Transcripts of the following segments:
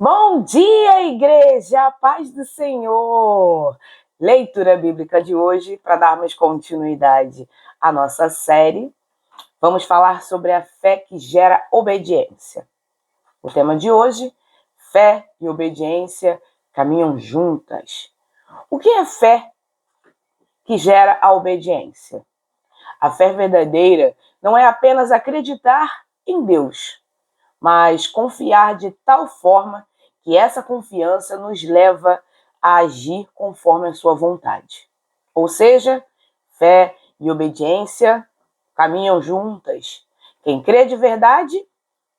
Bom dia, igreja! Paz do Senhor! Leitura bíblica de hoje, para darmos continuidade à nossa série, vamos falar sobre a fé que gera obediência. O tema de hoje, fé e obediência caminham juntas. O que é fé que gera a obediência? A fé verdadeira não é apenas acreditar em Deus, mas confiar de tal forma que essa confiança nos leva a agir conforme a sua vontade. Ou seja, fé e obediência caminham juntas. Quem crê de verdade,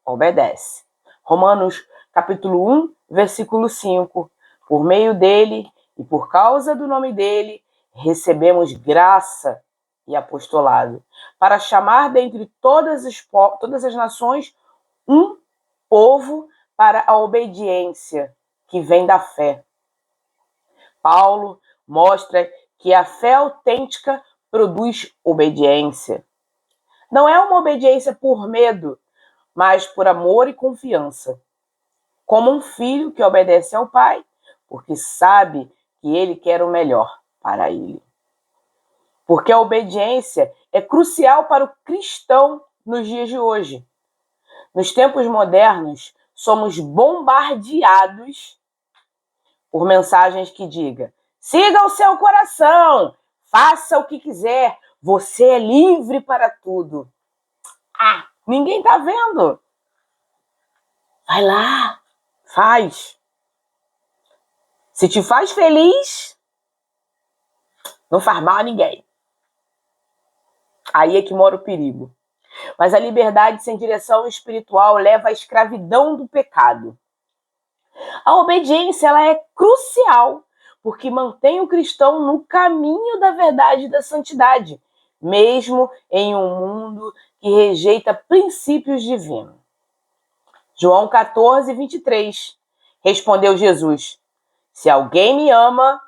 obedece. Romanos capítulo 1, versículo 5. Por meio dele e por causa do nome dele, recebemos graça e apostolado, para chamar dentre todas as nações um povo para a obediência que vem da fé. Paulo mostra que a fé autêntica produz obediência. Não é uma obediência por medo, mas por amor e confiança. Como um filho que obedece ao pai, porque sabe que ele quer o melhor para ele. Porque a obediência é crucial para o cristão nos dias de hoje. Nos tempos modernos, somos bombardeados por mensagens que digam: siga o seu coração, faça o que quiser, você é livre para tudo. Ninguém tá vendo. Vai lá, faz. Se te faz feliz, não faz mal a ninguém. Aí é que mora o perigo. Mas a liberdade sem direção espiritual leva à escravidão do pecado. A obediência ela é crucial, porque mantém o cristão no caminho da verdade e da santidade, mesmo em um mundo que rejeita princípios divinos. João 14, 23. Respondeu Jesus: se alguém me ama,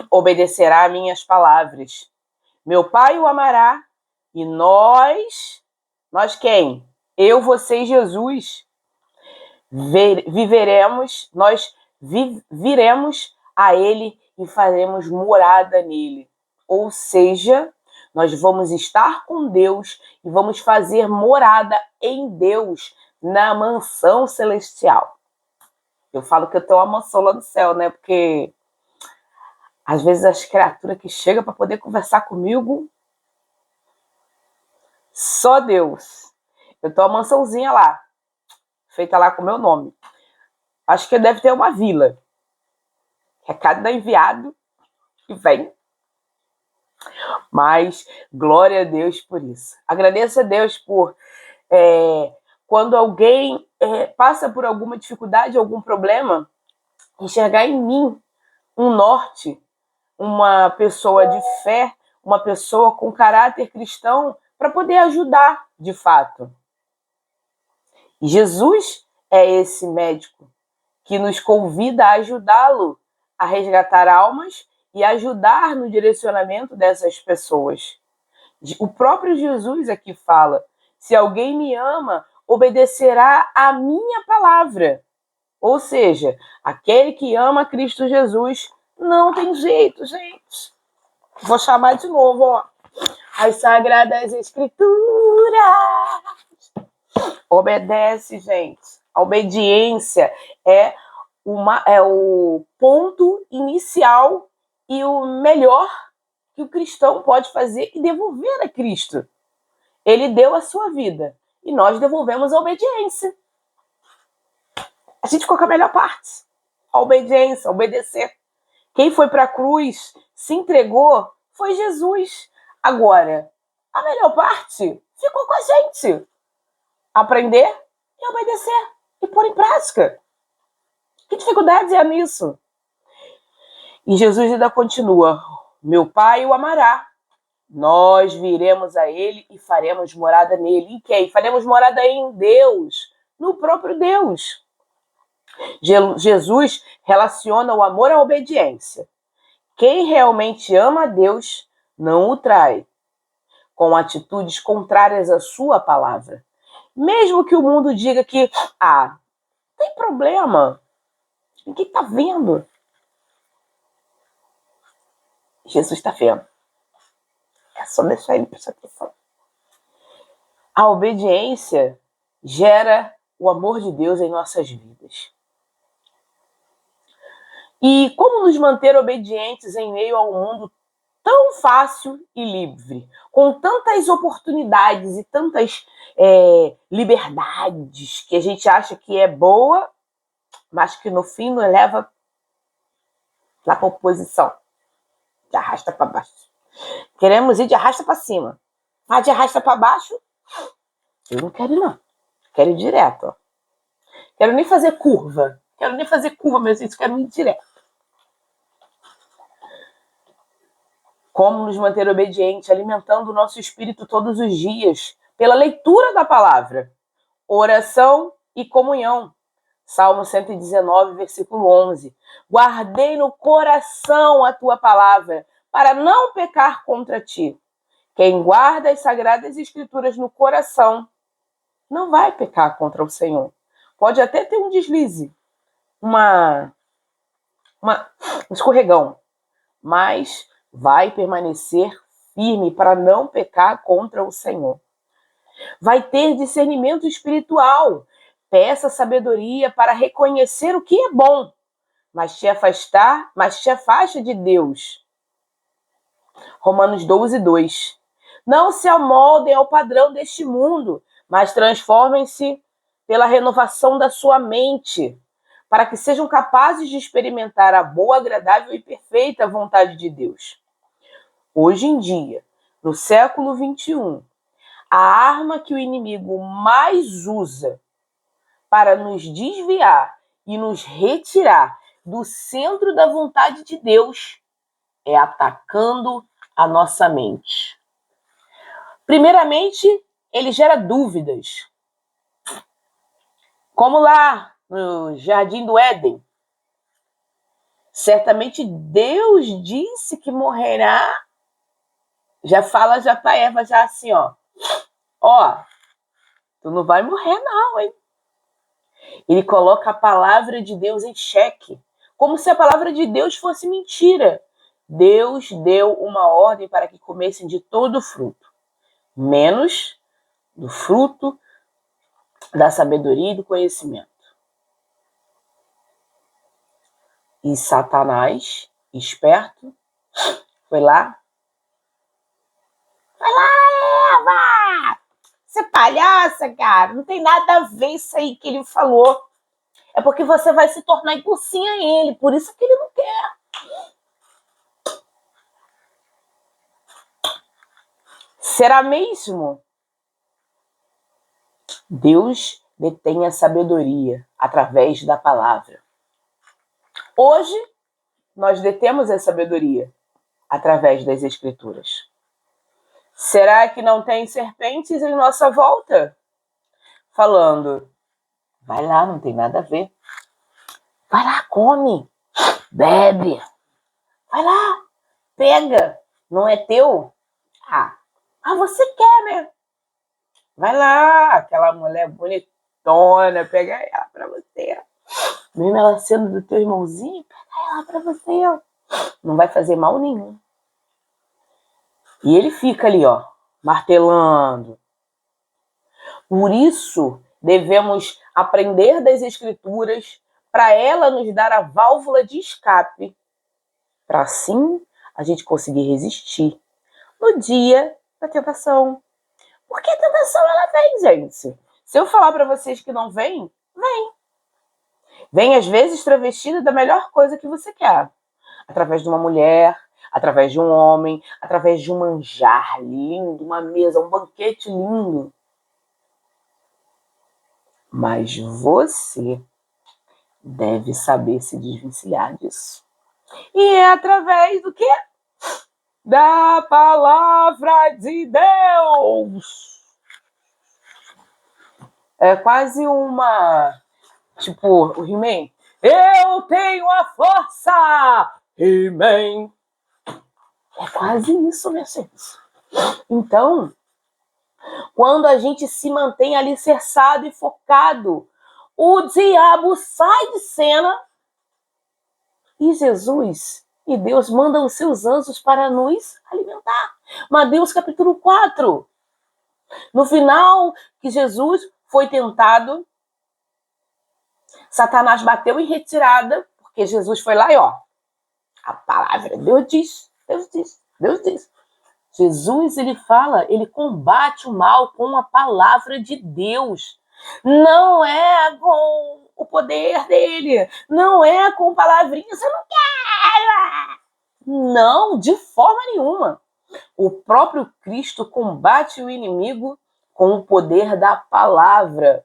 obedecerá a minhas palavras. Meu Pai o amará, e nós quem? Eu, você e Jesus. Viremos a ele e faremos morada nele. Ou seja, nós vamos estar com Deus e vamos fazer morada em Deus, na mansão celestial. Eu falo que eu tenho uma mansão lá no céu, né? Porque às vezes as criaturas que chegam para poder conversar comigo, só Deus. Eu tenho uma mansãozinha lá, feita lá com o meu nome. Acho que deve ter uma vila. Recado da enviado e vem. Mas glória a Deus por isso. Agradeço a Deus por quando alguém passa por alguma dificuldade, algum problema, enxergar em mim um norte, uma pessoa de fé, uma pessoa com caráter cristão para poder ajudar de fato. E Jesus é esse médico que nos convida a ajudá-lo a resgatar almas e ajudar no direcionamento dessas pessoas. O próprio Jesus aqui fala: se alguém me ama, obedecerá à minha palavra. Ou seja, aquele que ama Cristo Jesus não tem jeito, gente. Vou chamar de novo, ó. As Sagradas Escrituras. Obedece, gente. A obediência é o ponto inicial e o melhor que o cristão pode fazer e devolver a Cristo. Ele deu a sua vida e nós devolvemos a obediência. A gente ficou com a melhor parte. A obediência, obedecer. Quem foi para a cruz, se entregou, foi Jesus. Agora, a melhor parte ficou com a gente. Aprender e obedecer e pôr em prática. Que dificuldade é nisso? E Jesus ainda continua: meu Pai o amará, nós viremos a ele e faremos morada nele. Em quem? Faremos morada em Deus, no próprio Deus. Jesus relaciona o amor à obediência. Quem realmente ama a Deus não o trai com atitudes contrárias à sua palavra. Mesmo que o mundo diga que, tem tem problema. Ninguém está vendo. Jesus está vendo. É só deixar ele prestar atenção. A obediência gera o amor de Deus em nossas vidas. E como nos manter obedientes em meio a um mundo tão fácil e livre, com tantas oportunidades e tantas liberdades que a gente acha que é boa, mas que no fim nos leva lá para a oposição, de arrasta para baixo. Queremos ir de arrasta para cima, mas de arrasta para baixo, eu não quero ir não. Quero ir direto. Ó. Quero nem fazer curva. Quero nem fazer curva, meus filhos, quero ir direto. Como nos manter obedientes, alimentando o nosso espírito todos os dias, pela leitura da palavra, oração e comunhão. Salmo 119, versículo 11. Guardei no coração a tua palavra, para não pecar contra ti. Quem guarda as sagradas escrituras no coração, não vai pecar contra o Senhor. Pode até ter um deslize, um escorregão, mas vai permanecer firme para não pecar contra o Senhor. Vai ter discernimento espiritual. Peça sabedoria para reconhecer o que é bom, mas te afasta de Deus. Romanos 12, 2. Não se amoldem ao padrão deste mundo, mas transformem-se pela renovação da sua mente, para que sejam capazes de experimentar a boa, agradável e perfeita vontade de Deus. Hoje em dia, no século 21, a arma que o inimigo mais usa para nos desviar e nos retirar do centro da vontade de Deus é atacando a nossa mente. Primeiramente, ele gera dúvidas. Como lá no Jardim do Éden. Certamente Deus disse que morrerá. Já fala já para Eva já assim, ó, tu não vai morrer não, hein? Ele coloca a palavra de Deus em xeque, como se a palavra de Deus fosse mentira. Deus deu uma ordem para que comessem de todo o fruto, menos do fruto da sabedoria e do conhecimento. E Satanás, esperto, foi lá, Eva! Você é palhaça, cara. Não tem nada a ver isso aí que ele falou. É porque você vai se tornar igualzinho a ele. Por isso que ele não quer. Será mesmo? Deus detém a sabedoria através da palavra. Hoje, nós detemos a sabedoria através das Escrituras. Será que não tem serpentes em nossa volta? Falando, vai lá, não tem nada a ver. Vai lá, come, bebe. Vai lá, pega, não é teu? Ah, você quer, né? Vai lá, aquela mulher bonitona, pega ela pra você. Mesmo ela sendo do teu irmãozinho, pega ela pra você. Não vai fazer mal nenhum. E ele fica ali, ó, martelando. Por isso, devemos aprender das Escrituras para ela nos dar a válvula de escape, para assim a gente conseguir resistir no dia da tentação. Porque a tentação, ela vem, gente. Se eu falar para vocês que não vem, vem. Vem, às vezes, travestida da melhor coisa que você quer. Através de uma mulher, através de um homem, através de um manjar lindo, uma mesa, um banquete lindo. Mas você deve saber se desvencilhar disso. E é através do quê? Da palavra de Deus. É quase uma... Tipo, o He-Man. Eu tenho a força! He-Man. É quase isso, minha gente. Então, quando a gente se mantém alicerçado e focado, o diabo sai de cena e Jesus e Deus mandam os seus anjos para nos alimentar. Mateus capítulo 4. No final que Jesus foi tentado, Satanás bateu em retirada, porque Jesus foi lá e a palavra, Deus diz. Jesus, ele fala, ele combate o mal com a palavra de Deus. Não é com o poder dele, não é com palavrinhas, eu não quero. Não, de forma nenhuma. O próprio Cristo combate o inimigo com o poder da palavra.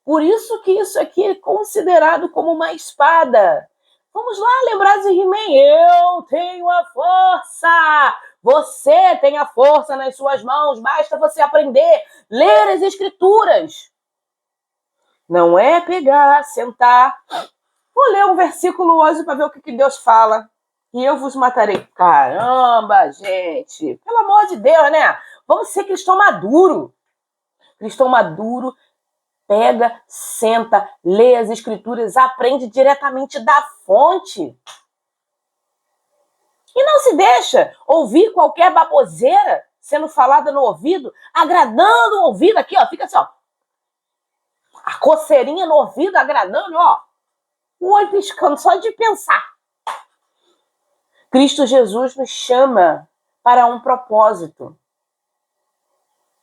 Por isso que isso aqui é considerado como uma espada. Vamos lá lembrar de He-Man. Eu tenho a força. Você tem a força nas suas mãos. Basta você aprender, ler as escrituras. Não é pegar, sentar. Vou ler um versículo hoje para ver o que Deus fala. E eu vos matarei. Caramba, gente. Pelo amor de Deus, né? Vamos ser cristão maduro. Cristão maduro pega, senta, lê as escrituras, aprende diretamente da fonte. E não se deixa ouvir qualquer baboseira sendo falada no ouvido, agradando o ouvido aqui, fica assim, a coceirinha no ouvido, agradando, o olho piscando só de pensar. Cristo Jesus nos chama para um propósito.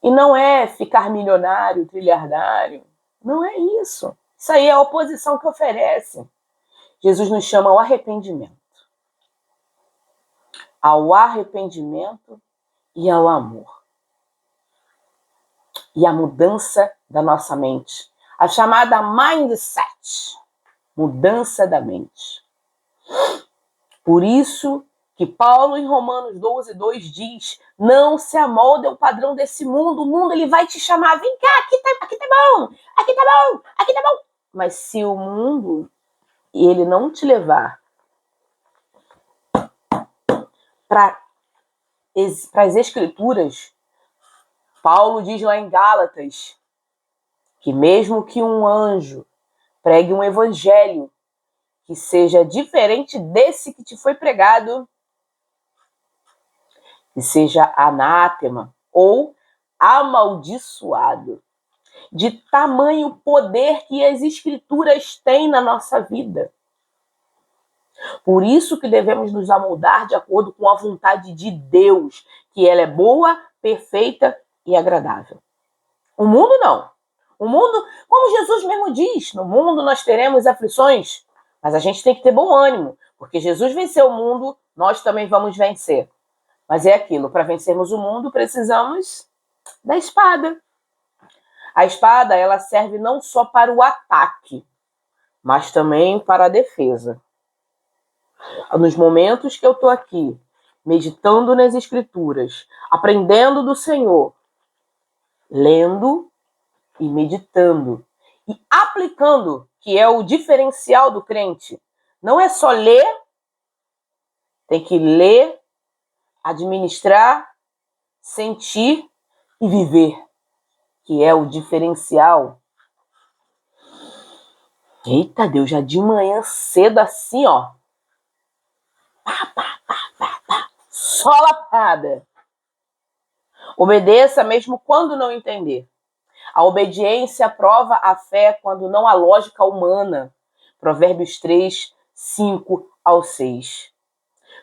E não é ficar milionário, trilhardário. Não é isso. Isso aí é a oposição que oferece. Jesus nos chama ao arrependimento. Ao arrependimento e ao amor. E a mudança da nossa mente. A chamada mindset. Mudança da mente. Por isso que Paulo, em Romanos 12:2 diz, não se amolde ao padrão desse mundo. O mundo ele vai te chamar, vem cá, aqui tá bom, aqui tá bom, aqui tá bom. Mas se o mundo ele não te levar para as escrituras, Paulo diz lá em Gálatas que mesmo que um anjo pregue um evangelho que seja diferente desse que te foi pregado, que seja anátema ou amaldiçoado, de tamanho poder que as escrituras têm na nossa vida. Por isso que devemos nos amoldar de acordo com a vontade de Deus, que ela é boa, perfeita e agradável. O mundo não. O mundo, como Jesus mesmo diz, no mundo nós teremos aflições, mas a gente tem que ter bom ânimo, porque Jesus venceu o mundo, nós também vamos vencer. Mas é aquilo, para vencermos o mundo, precisamos da espada. A espada, ela serve não só para o ataque, mas também para a defesa. Nos momentos que eu estou aqui, meditando nas escrituras, aprendendo do Senhor, lendo e meditando, e aplicando, que é o diferencial do crente. Não é só ler, tem que ler, administrar, sentir e viver, que é o diferencial. Eita Deus, já de manhã cedo assim, só lapada. Obedeça mesmo quando não entender. A obediência prova a fé quando não há lógica humana. Provérbios 3, 5-6.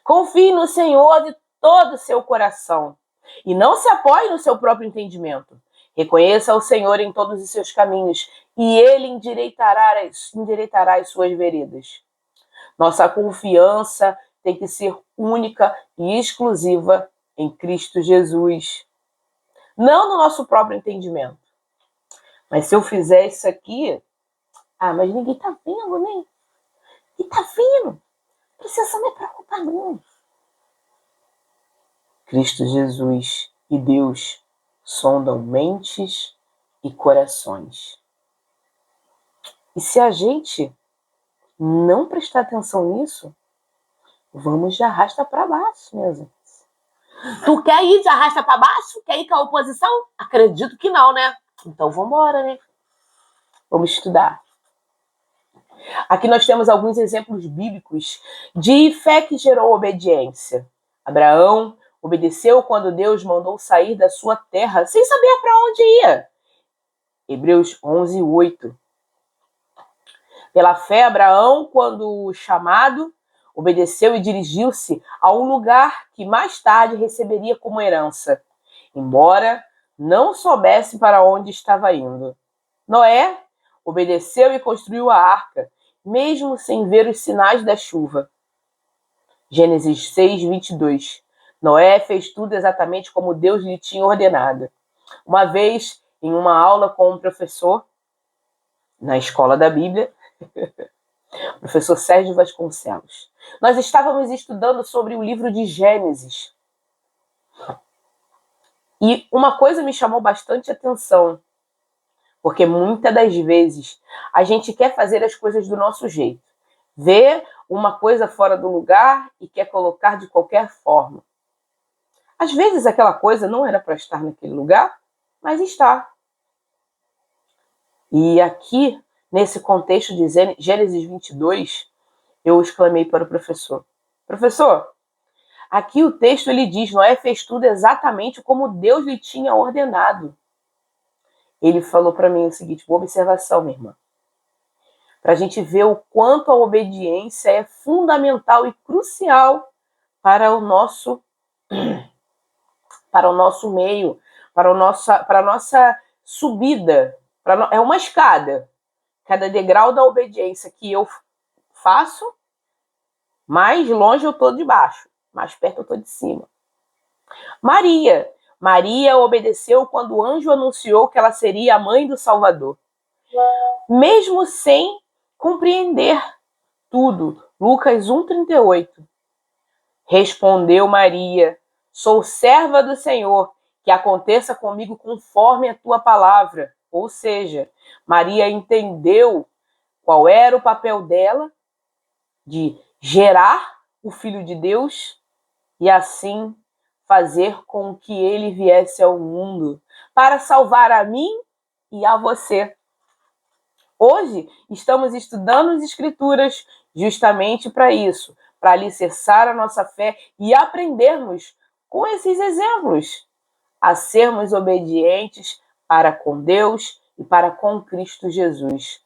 Confie no Senhor de todo o seu coração e não se apoie no seu próprio entendimento. Reconheça o Senhor em todos os seus caminhos e Ele endireitará as suas veredas. Nossa confiança tem que ser única e exclusiva em Cristo Jesus. Não no nosso próprio entendimento. Mas se eu fizer isso aqui, mas ninguém tá vendo, né? Ninguém tá vendo. Não precisa me preocupar, não. Cristo Jesus e Deus sondam mentes e corações. E se a gente não prestar atenção nisso, vamos de arrasta para baixo, meus amigos. Tu quer ir de arrasta para baixo? Quer ir com a oposição? Acredito que não, né? Então vamos embora, né? Vamos estudar. Aqui nós temos alguns exemplos bíblicos de fé que gerou obediência. Abraão obedeceu quando Deus mandou sair da sua terra sem saber para onde ia. Hebreus 11:8. Pela fé, Abraão, quando chamado, obedeceu e dirigiu-se a um lugar que mais tarde receberia como herança, embora não soubesse para onde estava indo. Noé obedeceu e construiu a arca, mesmo sem ver os sinais da chuva. Gênesis 6:22. Noé fez tudo exatamente como Deus lhe tinha ordenado. Uma vez, em uma aula com um professor, na escola da Bíblia, o professor Sérgio Vasconcelos, nós estávamos estudando sobre o livro de Gênesis. E uma coisa me chamou bastante atenção, porque muitas das vezes a gente quer fazer as coisas do nosso jeito. Vê uma coisa fora do lugar e quer colocar de qualquer forma. Às vezes aquela coisa não era para estar naquele lugar, mas está. E aqui, nesse contexto de Gênesis 22, eu exclamei para o professor: professor, aqui o texto ele diz, Noé fez tudo exatamente como Deus lhe tinha ordenado. Ele falou para mim o seguinte, boa observação, minha irmã. Para a gente ver o quanto a obediência é fundamental e crucial para o nosso meio, para a nossa subida. É uma escada. Cada degrau da obediência que eu faço, mais longe eu estou de baixo, mais perto eu estou de cima. Maria obedeceu quando o anjo anunciou que ela seria a mãe do Salvador. Mesmo sem compreender tudo. Lucas 1:38. Respondeu Maria, sou serva do Senhor, que aconteça comigo conforme a tua palavra. Ou seja, Maria entendeu qual era o papel dela de gerar o Filho de Deus e assim fazer com que ele viesse ao mundo para salvar a mim e a você. Hoje estamos estudando as Escrituras justamente para isso, para alicerçar a nossa fé e aprendermos com esses exemplos a sermos obedientes para com Deus e para com Cristo Jesus.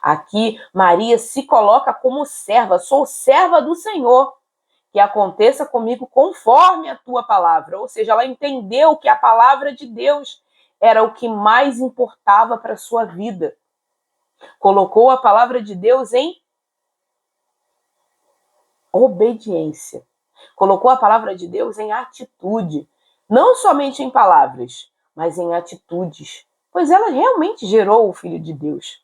Aqui, Maria se coloca como serva, sou serva do Senhor, que aconteça comigo conforme a tua palavra. Ou seja, ela entendeu que a palavra de Deus era o que mais importava para a sua vida. Colocou a palavra de Deus em obediência. Colocou a palavra de Deus em atitude. Não somente em palavras, mas em atitudes. Pois ela realmente gerou o Filho de Deus.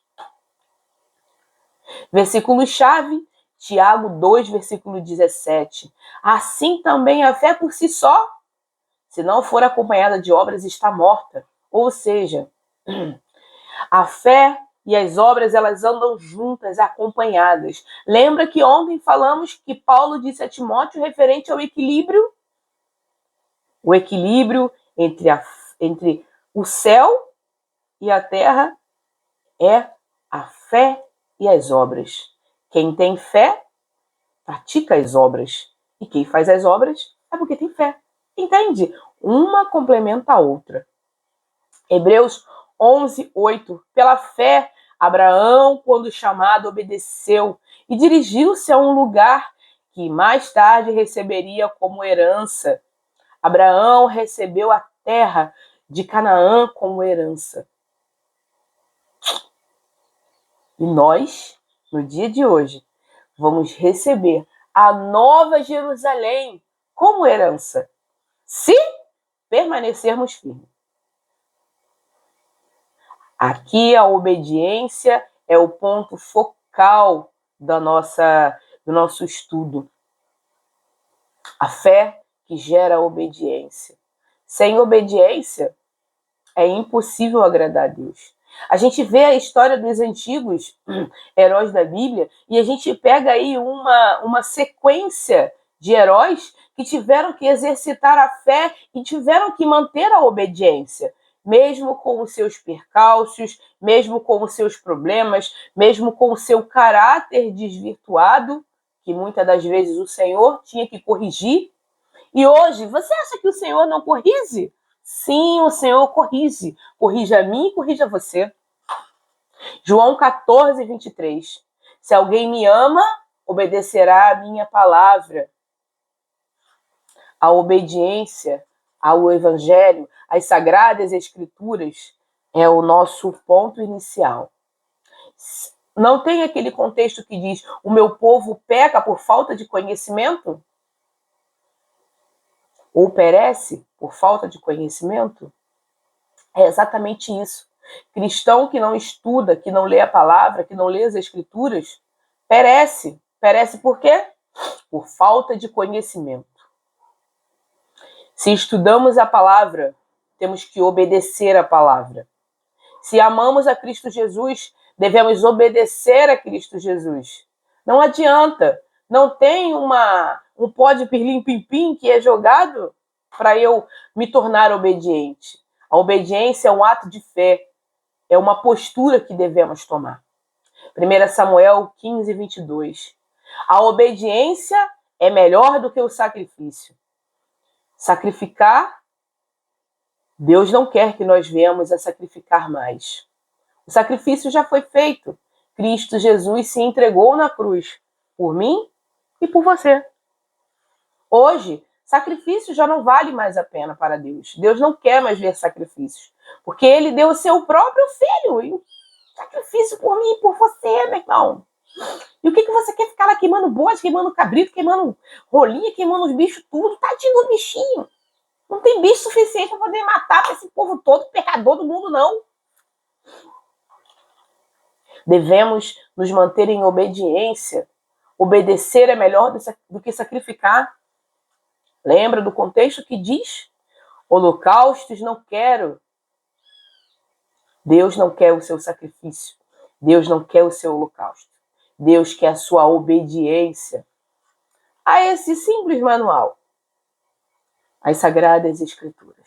Versículo-chave, Tiago 2, versículo 17. Assim também a fé por si só, se não for acompanhada de obras, está morta. Ou seja, a fé e as obras, elas andam juntas, acompanhadas. Lembra que ontem falamos que Paulo disse a Timóteo referente ao equilíbrio? O equilíbrio entre o céu e a terra é a fé e as obras. Quem tem fé, pratica as obras. E quem faz as obras é porque tem fé. Entende? Uma complementa a outra. Hebreus 11:8. Pela fé, Abraão, quando chamado, obedeceu e dirigiu-se a um lugar que mais tarde receberia como herança. Abraão recebeu a terra de Canaã como herança. E nós, no dia de hoje, vamos receber a Nova Jerusalém como herança, se permanecermos firmes. Aqui a obediência é o ponto focal do nosso estudo. A fé que gera obediência. Sem obediência, é impossível agradar a Deus. A gente vê a história dos antigos heróis da Bíblia e a gente pega aí uma sequência de heróis que tiveram que exercitar a fé e tiveram que manter a obediência. mesmo com os seus percalços, mesmo com os seus problemas, mesmo com o seu caráter desvirtuado, que muitas das vezes o Senhor tinha que corrigir. E hoje, você acha que o Senhor não corrige? Sim, o Senhor corrige. Corrige a mim e corrige a você. João 14, 23. Se alguém me ama, obedecerá a minha palavra. A obediência ao Evangelho, às Sagradas Escrituras, é o nosso ponto inicial. Não tem aquele contexto que diz: o meu povo peca por falta de conhecimento? Ou perece por falta de conhecimento? É exatamente isso. Cristão que não estuda, que não lê a palavra, que não lê as Escrituras, perece. Perece por quê? Por falta de conhecimento. Se estudamos a palavra, temos que obedecer a palavra. Se amamos a Cristo Jesus, devemos obedecer a Cristo Jesus. Não adianta. Não tem um pó de pirlim-pim-pim que é jogado para eu me tornar obediente. A obediência é um ato de fé. É uma postura que devemos tomar. 1 Samuel 15, 22. A obediência é melhor do que o sacrifício. Sacrificar, Deus não quer que nós venhamos a sacrificar mais. O sacrifício já foi feito. Cristo Jesus se entregou na cruz por mim e por você. Hoje, sacrifício já não vale mais a pena para Deus. Deus não quer mais ver sacrifícios, porque Ele deu o seu próprio filho. Sacrifício por mim e por você, meu irmão. E o que você quer ficar lá queimando bode, queimando cabrito, queimando rolinha, queimando os bichos tudo? Tadinho do bichinho. Não tem bicho suficiente para poder matar para esse povo todo, pecador do mundo, não. Devemos nos manter em obediência. Obedecer é melhor do que sacrificar. Lembra do contexto que diz? Holocaustos não quero. Deus não quer o seu sacrifício. Deus não quer o seu holocausto. Deus quer a sua obediência a esse simples manual, as Sagradas Escrituras.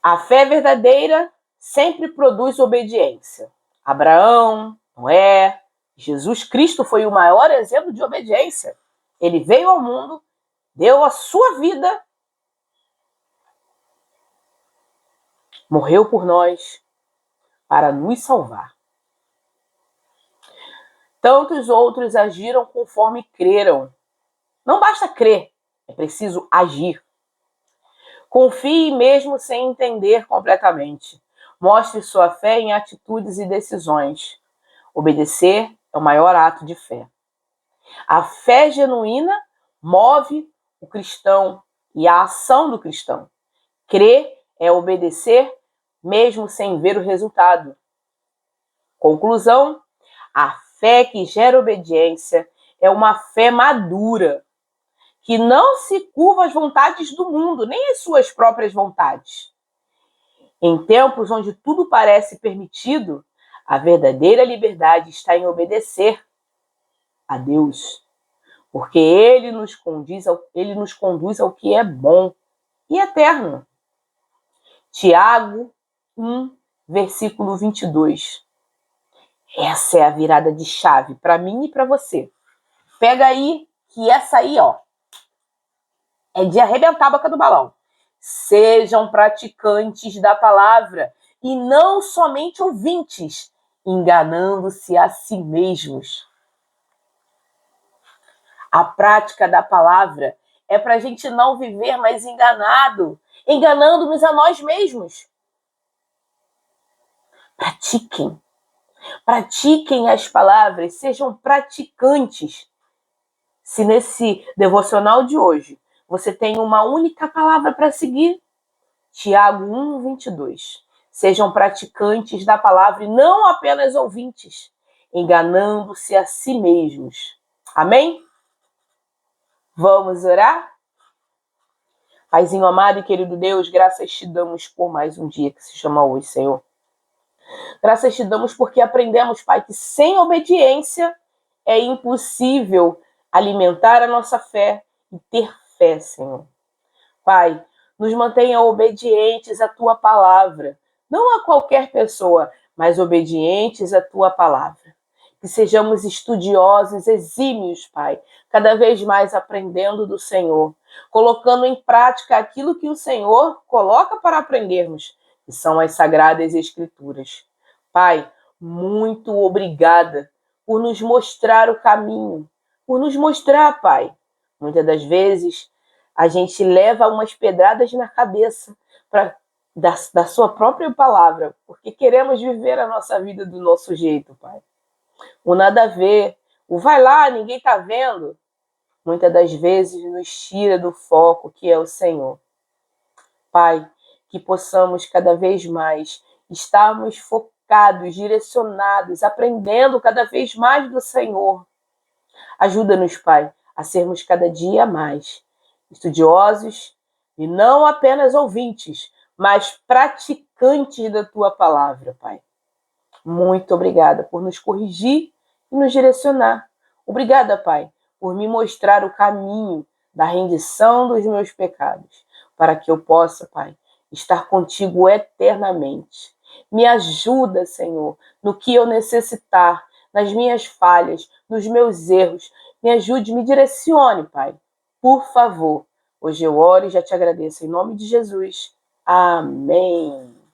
A fé verdadeira sempre produz obediência. Abraão, Noé, Jesus Cristo foi o maior exemplo de obediência. Ele veio ao mundo, deu a sua vida, morreu por nós para nos salvar. Tantos outros agiram conforme creram. Não basta crer, é preciso agir. Confie mesmo sem entender completamente. Mostre sua fé em atitudes e decisões. Obedecer é o maior ato de fé. A fé genuína move o cristão e a ação do cristão. Crer é obedecer mesmo sem ver o resultado. Conclusão: a fé que gera obediência é uma fé madura, que não se curva às vontades do mundo, nem às suas próprias vontades. Em tempos onde tudo parece permitido, a verdadeira liberdade está em obedecer a Deus, porque Ele nos conduz ao que é bom e eterno. Tiago 1, versículo 22. Essa é a virada de chave para mim e para você. Pega aí, que essa aí, ó, é de arrebentar a boca do balão. Sejam praticantes da palavra e não somente ouvintes, enganando-se a si mesmos. A prática da palavra é para a gente não viver mais enganando-nos a nós mesmos. Pratiquem as palavras, sejam praticantes. Se nesse devocional de hoje você tem uma única palavra para seguir, Tiago 1, 22. Sejam praticantes da palavra e não apenas ouvintes, enganando-se a si mesmos. Amém? Vamos orar? Paizinho amado e querido Deus, graças te damos por mais um dia que se chama hoje, Senhor. Graças te damos porque aprendemos, Pai, que sem obediência é impossível alimentar a nossa fé e ter fé, Senhor. Pai, nos mantenha obedientes à tua palavra. Não a qualquer pessoa, mas obedientes à tua palavra. Que sejamos estudiosos, exímios, Pai, cada vez mais aprendendo do Senhor, colocando em prática aquilo que o Senhor coloca para aprendermos, que são as Sagradas Escrituras. Pai, muito obrigada por nos mostrar o caminho, por nos mostrar, Pai. Muitas das vezes a gente leva umas pedradas na cabeça da sua própria palavra, porque queremos viver a nossa vida do nosso jeito, Pai. O nada a ver, o vai lá, ninguém está vendo, muitas das vezes nos tira do foco que é o Senhor. Pai, que possamos cada vez mais estarmos focados, direcionados, aprendendo cada vez mais do Senhor. Ajuda-nos, Pai, a sermos cada dia mais estudiosos e não apenas ouvintes, mas praticantes da Tua palavra, Pai. Muito obrigada por nos corrigir e nos direcionar. Obrigada, Pai, por me mostrar o caminho da rendição dos meus pecados, para que eu possa, Pai, estar contigo eternamente. Me ajuda, Senhor, no que eu necessitar, nas minhas falhas, nos meus erros. Me ajude, me direcione, Pai. Por favor. Hoje eu oro e já te agradeço. Em nome de Jesus. Amém.